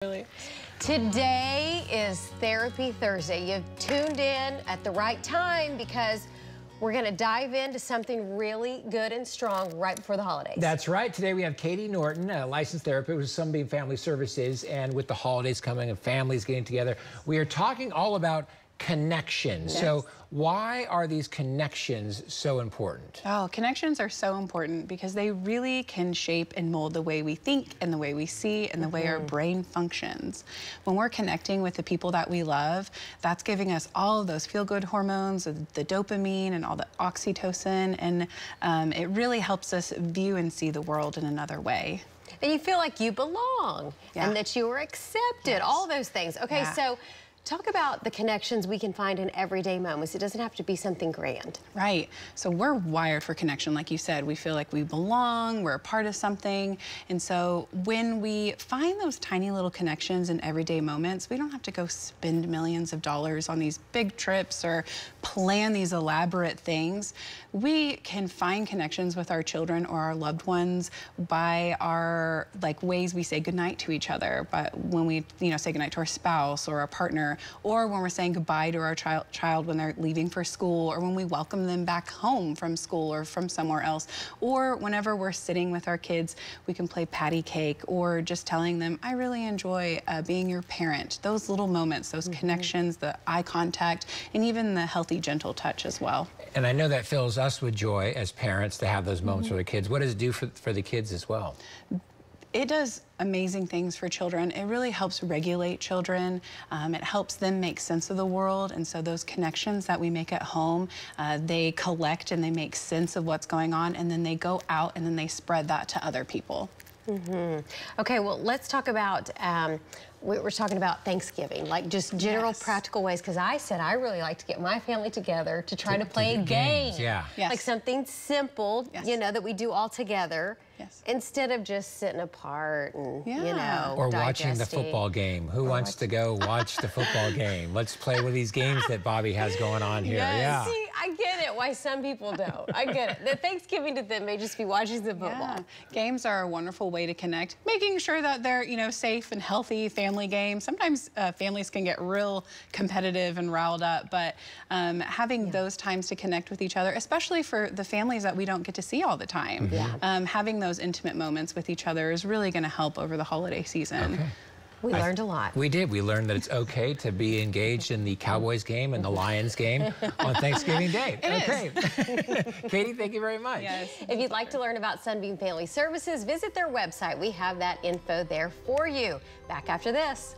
Really. Today is Therapy Thursday. You've tuned in at the right time because we're going to dive into something really good and strong right before the holidays. That's right. Today we have Katie Norton, a licensed therapist with Sunbeam Family Services, and with the holidays coming and families getting together, we are talking all about connections. Yes. So why are these connections so important? Oh, connections are so important because they really can shape and mold the way we think and the way we see and the way our brain functions. When we're connecting with the people that we love, that's giving us all of those feel-good hormones, the dopamine and all the oxytocin, and it really helps us view and see the world in another way. And you feel like you belong and that you are accepted, all those things. Okay, so talk about the connections we can find in everyday moments. It doesn't have to be something grand. Right. So we're wired for connection, like you said. We feel like we belong, we're a part of something. And so when we find those tiny little connections in everyday moments, we don't have to go spend millions of dollars on these big trips or plan these elaborate things. We can find connections with our children or our loved ones by our ways we say goodnight to each other. But when we say goodnight to our spouse or our partner, or when we're saying goodbye to our child when they're leaving for school, or when we welcome them back home from school or from somewhere else, or whenever we're sitting with our kids, we can play patty cake, or just telling them, I really enjoy being your parent. Those little moments, those connections, the eye contact, and even the healthy, gentle touch as well. And I know that fills us with joy as parents to have those moments for the kids. What does it do for the kids as well? It does amazing things for children. It really helps regulate children. It helps them make sense of the world. And so those connections that we make at home, they collect and they make sense of what's going on. And then they go out and then they spread that to other people. Okay, well, let's talk about, we're talking about Thanksgiving, like just general practical ways, because I said I really like to get my family together to try to play a game. Like something simple, you know, that we do all together. Instead of just sitting apart and, you know, or watching the football game. Who wants to go watch the football game? Let's play with these games that Bobby has going on here. See, I get it why some people don't. I get it. The Thanksgiving to them may just be watching the football. Games are a wonderful way to connect, making sure that they're, safe and healthy family games. Sometimes families can get real competitive and riled up, but having those times to connect with each other, especially for the families that we don't get to see all the time, having those intimate moments with each other is really going to help over the holiday season. We learned a lot. We did. We learned that it's okay to be engaged in the Cowboys game and the Lions game on Thanksgiving Day. Katie, thank you very much. If you'd like to learn about Sunbeam Family Services, visit their website. We have that info there for you. Back after this.